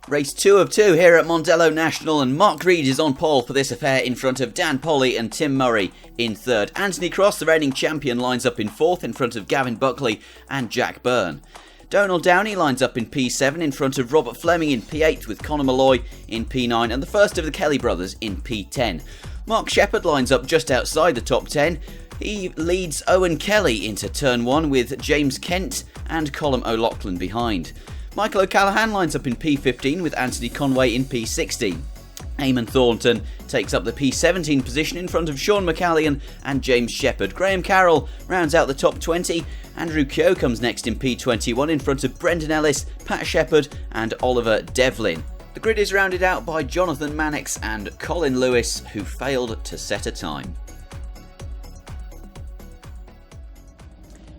Race 2 of 2 here at Mondello National, and Mark Reed is on pole for this affair in front of Dan Polly and Tim Murray in third. Anthony Cross, the reigning champion, lines up in fourth in front of Gavin Buckley and Jack Byrne. Donald Downey lines up in P7 in front of Robert Fleming in P8 with Conor Malloy in P9 and the first of the Kelly brothers in P10. Mark Shepherd lines up just outside the top 10. He leads Owen Kelly into turn 1 with James Kent and Colm O'Loughlin behind. Michael O'Callaghan lines up in P15 with Anthony Conway in P16. Eamon Thornton takes up the P17 position in front of Sean McCallion and James Shepherd. Graham Carroll rounds out the top 20. Andrew Keogh comes next in P21 in front of Brendan Ellis, Pat Shepherd and Oliver Devlin. The grid is rounded out by Jonathan Mannix and Colin Lewis, who failed to set a time.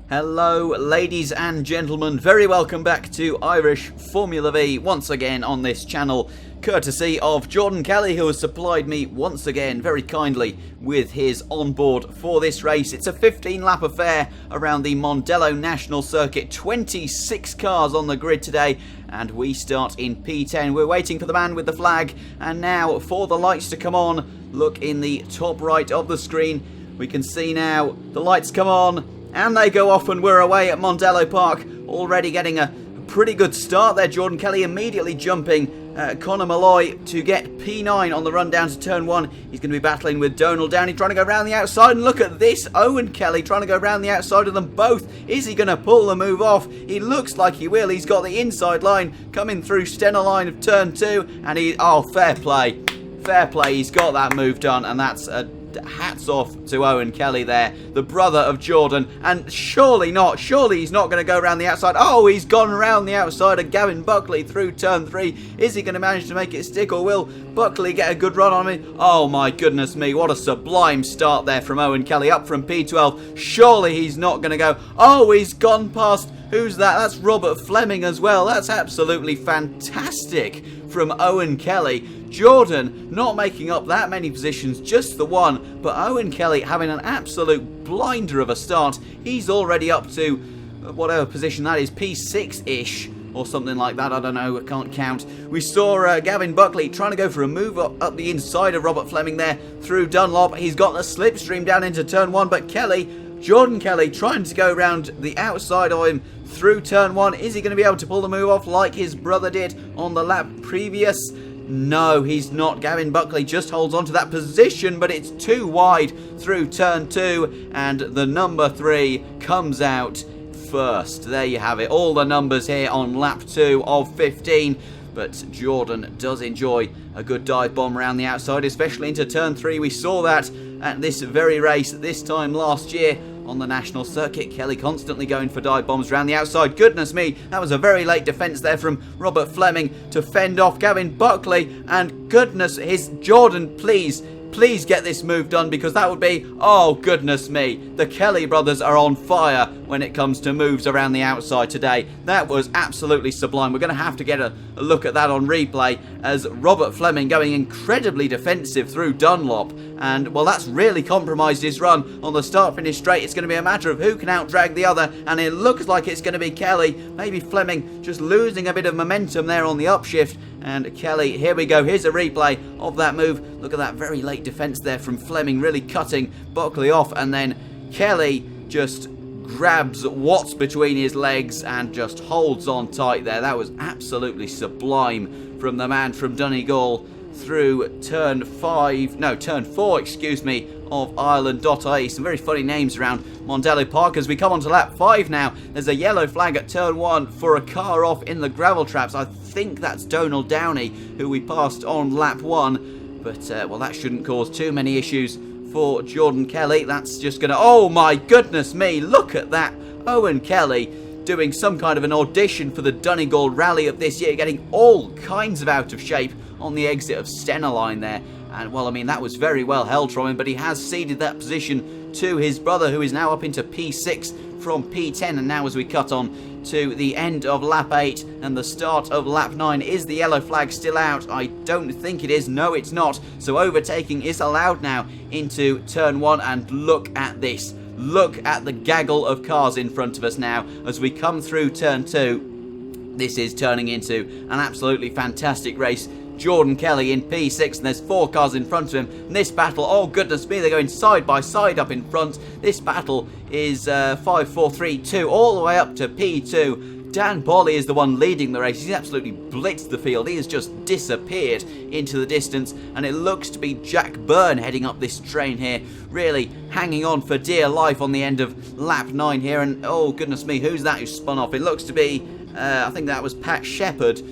Hello ladies and gentlemen, very welcome back to Irish Formula V once again on this channel, courtesy of Jordan Kelly, who has supplied me once again very kindly with his onboard for this race. It's a 15 lap affair around the Mondello National Circuit, 26 cars on the grid today, and we start in P10. We're waiting for the man with the flag, and now for the lights to come on. Look in the top right of the screen, we can see now the lights come on. And they go off and we're away at Mondello Park, already getting a pretty good start there. Jordan Kelly immediately jumping Conor Malloy to get P9 on the run down to turn 1. He's going to be battling with Donald Downey, trying to go around the outside. And look at this, Owen Kelly trying to go around the outside of them both. Is he going to pull the move off? He looks like he will. He's got the inside line coming through Stena line of turn 2. And fair play. Fair play, he's got that move done, and that's hats off to Owen Kelly there, the brother of Jordan, and surely he's not going to go around the outside. Oh, he's gone around the outside of Gavin Buckley through turn 3. Is he going to manage to make it stick, or will Buckley get a good run on him? Oh my goodness me, what a sublime start there from Owen Kelly, up from P12. Surely he's not going to go. Oh, he's gone past, who's that? That's Robert Fleming as well. That's absolutely fantastic from Owen Kelly. Jordan not making up that many positions, just the one, but Owen Kelly having an absolute blinder of a start. He's already up to whatever position that is, P6-ish or something like that, I don't know, I can't count. We saw Gavin Buckley trying to go for a move up the inside of Robert Fleming there through Dunlop. He's got the slipstream down into turn 1, but Jordan Kelly trying to go around the outside of him through turn 1. Is he going to be able to pull the move off like his brother did on the lap previous? No, he's not. Gavin Buckley just holds on to that position, but it's too wide through turn 2, and the number 3 comes out first. There you have it, all the numbers here on lap 2 of 15. But Jordan does enjoy a good dive bomb around the outside, especially into turn 3. We saw that at this very race this time last year on the national circuit. Kelly constantly going for dive bombs around the outside. Goodness me, that was a very late defence there from Robert Fleming to fend off Gavin Buckley. And goodness, Jordan, please get this move done, because that would be, oh goodness me, the Kelly brothers are on fire when it comes to moves around the outside today. That was absolutely sublime. We're going to have to get a look at that on replay, as Robert Fleming going incredibly defensive through Dunlop, and well, that's really compromised his run on the start-finish straight. It's going to be a matter of who can outdrag the other, and it looks like it's going to be Kelly. Maybe Fleming just losing a bit of momentum there on the upshift. And Kelly, here we go, here's a replay of that move. Look at that very late defence there from Fleming, really cutting Buckley off, and then Kelly just grabs Watts between his legs and just holds on tight there. That was absolutely sublime from the man from Donegal through turn 4, of Ireland.ie. Some very funny names around Mondello Park. As we come on to lap 5 now, there's a yellow flag at turn 1 for a car off in the gravel traps. I think that's Donald Downey, who we passed on lap 1, but well, that shouldn't cause too many issues for Jordan Kelly. That's just gonna, oh my goodness me, look at that. Owen Kelly doing some kind of an audition for the Donegal rally of this year, getting all kinds of out of shape on the exit of Stena line there. And well, I mean, that was very well held from him, but he has ceded that position to his brother, who is now up into P6 from P10. And now as we cut on to the end of lap 8 and the start of lap 9, is the yellow flag still out? I don't think it is. No, it's not. So overtaking is allowed now into turn 1, and look at this. Look at the gaggle of cars in front of us now as we come through turn 2. This is turning into an absolutely fantastic race. Jordan Kelly in P6, and there's 4 cars in front of him. And this battle, oh goodness me, they're going side by side up in front. This battle is 5, 4, 3, 2, all the way up to P2. Dan Bolly is the one leading the race. He's absolutely blitzed the field. He has just disappeared into the distance, and it looks to be Jack Byrne heading up this train here, really hanging on for dear life on the end of lap 9 here. And oh goodness me, who's that who spun off? It looks to be, I think that was Pat Shepherd,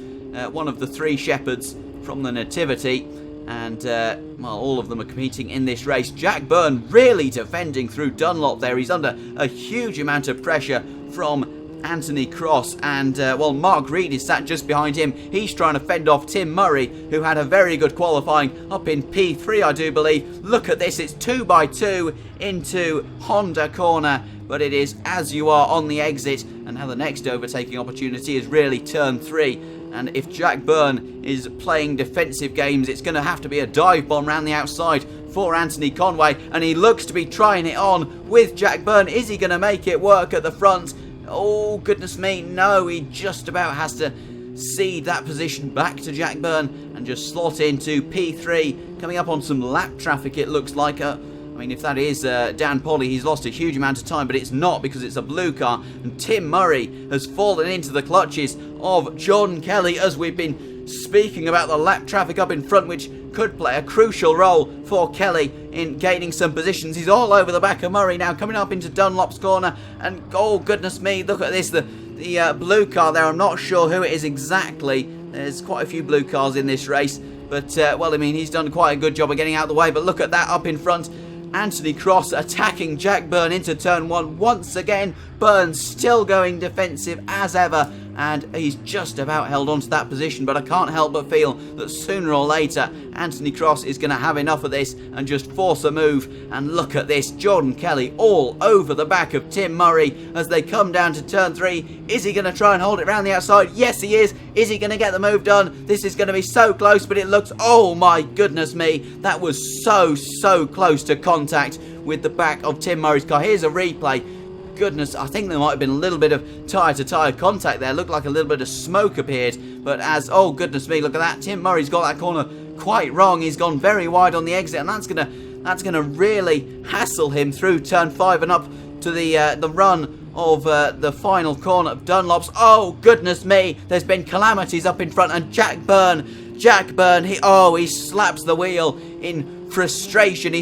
one of the 3 Shepherds from the Nativity, and well, all of them are competing in this race. Jack Byrne really defending through Dunlop there. He's under a huge amount of pressure from Anthony Cross, and well, Mark Reed is sat just behind him. He's trying to fend off Tim Murray, who had a very good qualifying up in P3, I do believe. Look at this, it's 2x2 into Honda corner, but it is as you are on the exit, and now the next overtaking opportunity is really turn 3. And if Jack Byrne is playing defensive games, it's going to have to be a dive bomb round the outside for Anthony Conway. And he looks to be trying it on with Jack Byrne. Is he going to make it work at the front? Oh, goodness me, no. He just about has to cede that position back to Jack Byrne and just slot into P3. Coming up on some lap traffic, it looks like. I mean, if that is Dan Polly, he's lost a huge amount of time, but it's not, because it's a blue car. And Tim Murray has fallen into the clutches of Jordan Kelly, as we've been speaking about the lap traffic up in front, which could play a crucial role for Kelly in gaining some positions. He's all over the back of Murray now, coming up into Dunlop's corner. And oh, goodness me, look at this, the blue car there. I'm not sure who it is exactly. There's quite a few blue cars in this race. But, well, I mean, he's done quite a good job of getting out of the way. But look at that up in front. Anthony Cross attacking Jack Byrne into turn 1 once again. Byrne still going defensive as ever, and he's just about held on to that position, but I can't help but feel that sooner or later Anthony Cross is going to have enough of this and just force a move. And look at this, Jordan Kelly all over the back of Tim Murray as they come down to turn 3. Is he going to try and hold it around the outside? Yes, he is. Is he going to get the move done? This is going to be so close, but it looks, oh my goodness me, that was so close to contact with the back of Tim Murray's car. Here's a replay. Goodness, I think there might have been a little bit of tyre-to-tyre contact there. Looked like a little bit of smoke appeared, but as, oh goodness me, look at that, Tim Murray's got that corner quite wrong. He's gone very wide on the exit, and that's gonna really hassle him through turn 5 and up to the run of the final corner of Dunlop's. Oh goodness me, there's been calamities up in front, and Jack Byrne, he slaps the wheel in frustration.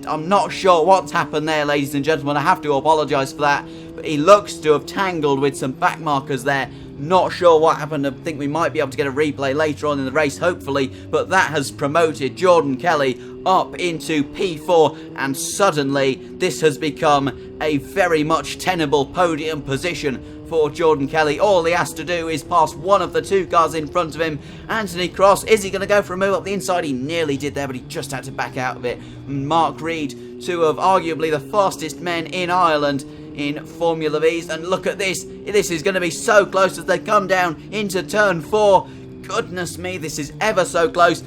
I'm not sure what's happened there, ladies and gentlemen. I have to apologise for that. But he looks to have tangled with some back markers there. Not sure what happened. I think we might be able to get a replay later on in the race, hopefully. But that has promoted Jordan Kelly up into P4. And suddenly, this has become a very much tenable podium position for Jordan Kelly. All he has to do is pass one of the 2 cars in front of him. Anthony Cross, is he going to go for a move up the inside? He nearly did there, but he just had to back out of it. Mark Reed, 2 of arguably the fastest men in Ireland in Formula V's. And look at this. This is going to be so close as they come down into turn 4. Goodness me, this is ever so close.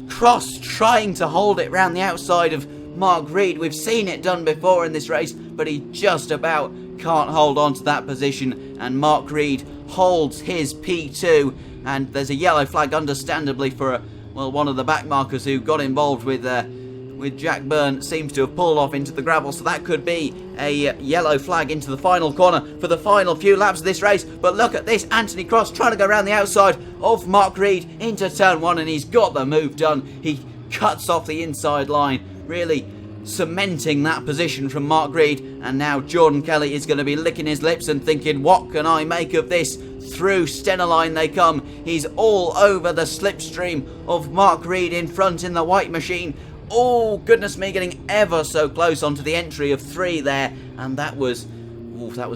Cross trying to hold it round the outside of Mark Reed. We've seen it done before in this race, but he just about can't hold on to that position, and Mark Reed holds his P2, and there's a yellow flag, understandably, for one of the back markers who got involved with Jack Byrne seems to have pulled off into the gravel, so that could be a yellow flag into the final corner for the final few laps of this race. But look at this, Anthony Cross trying to go around the outside of Mark Reed into turn 1, and he's got the move done. He cuts off the inside line, really cementing that position from Mark Reed. And now Jordan Kelly is going to be licking his lips and thinking, what can I make of this? Through Stenaline they come. He's all over the slipstream of Mark Reed in front in the white machine. Oh goodness me, getting ever so close onto the entry of 3 there, and that was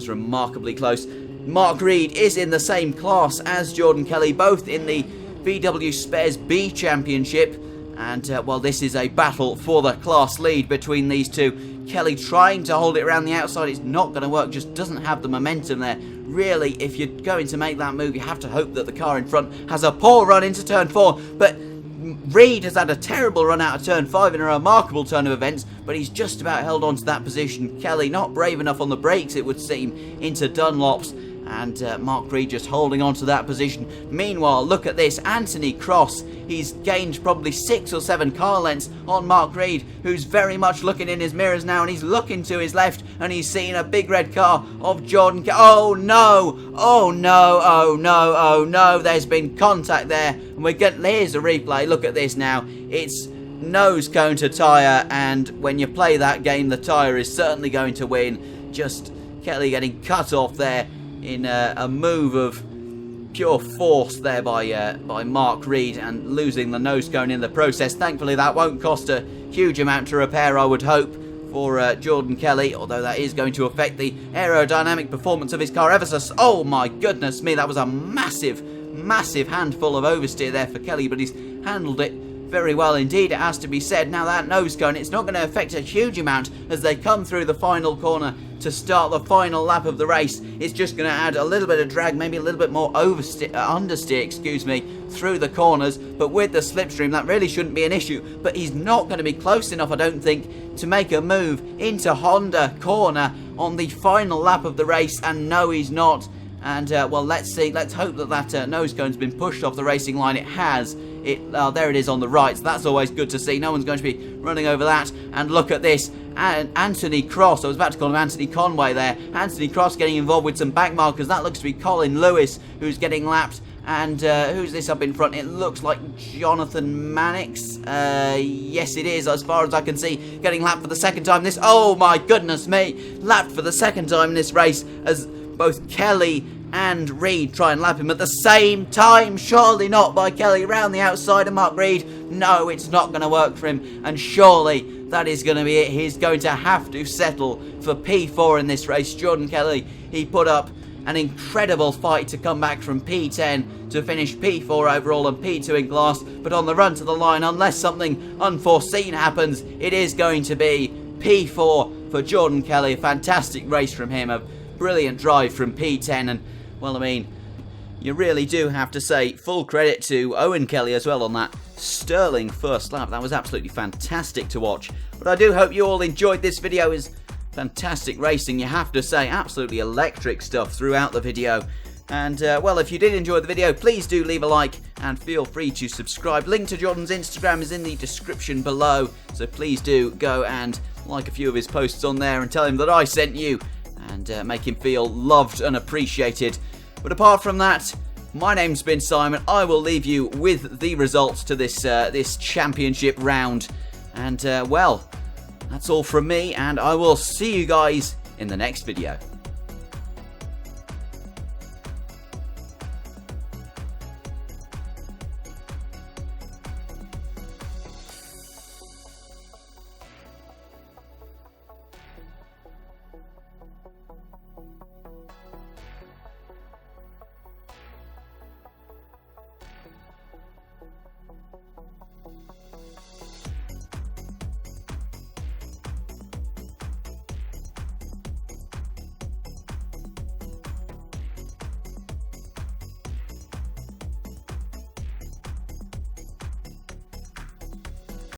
remarkably close. Mark Reed is in the same class as Jordan Kelly, both in the VW Spares B Championship. And, well, this is a battle for the class lead between these 2. Kelly trying to hold it around the outside. It's not going to work, just doesn't have the momentum there. Really, if you're going to make that move, you have to hope that the car in front has a poor run into turn 4. But Reed has had a terrible run out of turn 5 in a remarkable turn of events, but he's just about held on to that position. Kelly not brave enough on the brakes, it would seem, into Dunlop's. And Mark Reed just holding on to that position. Meanwhile, look at this. Anthony Cross. He's gained probably 6 or 7 car lengths on Mark Reed, who's very much looking in his mirrors now. And he's looking to his left. And he's seeing a big red car of Jordan. Oh, no. Oh, no. Oh, no. Oh, no. There's been contact there. And here's a replay. Look at this now. It's nose cone to tyre. And when you play that game, the tyre is certainly going to win. Just Kelly getting cut off there in a move of pure force there by Mark Reed, and losing the nose cone in the process. Thankfully, that won't cost a huge amount to repair, I would hope, for Jordan Kelly, although that is going to affect the aerodynamic performance of his car ever so... Oh my goodness me, that was a massive, massive handful of oversteer there for Kelly, but he's handled it very well indeed, it has to be said. Now that nose cone, it's not going to affect a huge amount as they come through the final corner to start the final lap of the race. It's just going to add a little bit of drag, maybe a little bit more understeer, through the corners. But with the slipstream, that really shouldn't be an issue. But he's not going to be close enough, I don't think, to make a move into Honda corner on the final lap of the race. And no, he's not. And, well, let's see. Let's hope that nose cone's been pushed off the racing line. It has. There it is on the right. So that's always good to see. No one's going to be running over that. And look at this. And Anthony Cross. I was about to call him Anthony Conway there. Anthony Cross getting involved with some back markers. That looks to be Colin Lewis, who's getting lapped. And who's this up in front? It looks like Jonathan Mannix. Yes, it is, as far as I can see. Getting lapped for the second time. Oh, my goodness me. Lapped for the second time in this race as both Kelly and Reed try and lap him at the same time. Surely not by Kelly round the outside of Mark Reed. No, it's not going to work for him. And surely that is going to be it. He's going to have to settle for P4 in this race. Jordan Kelly, he put up an incredible fight to come back from P10 to finish P4 overall and P2 in class. But on the run to the line, unless something unforeseen happens, it is going to be P4 for Jordan Kelly. A fantastic race from him. A brilliant drive from P10. And, well, I mean, you really do have to say full credit to Owen Kelly as well on that sterling first lap. That was absolutely fantastic to watch. But I do hope you all enjoyed this video. It was fantastic racing, you have to say. Absolutely electric stuff throughout the video. And, well, if you did enjoy the video, please do leave a like and feel free to subscribe. Link to Jordan's Instagram is in the description below. So please do go and like a few of his posts on there and tell him that I sent you. And make him feel loved and appreciated. But apart from that, my name's been Simon. I will leave you with the results to this championship round. And, well, that's all from me, and I will see you guys in the next video.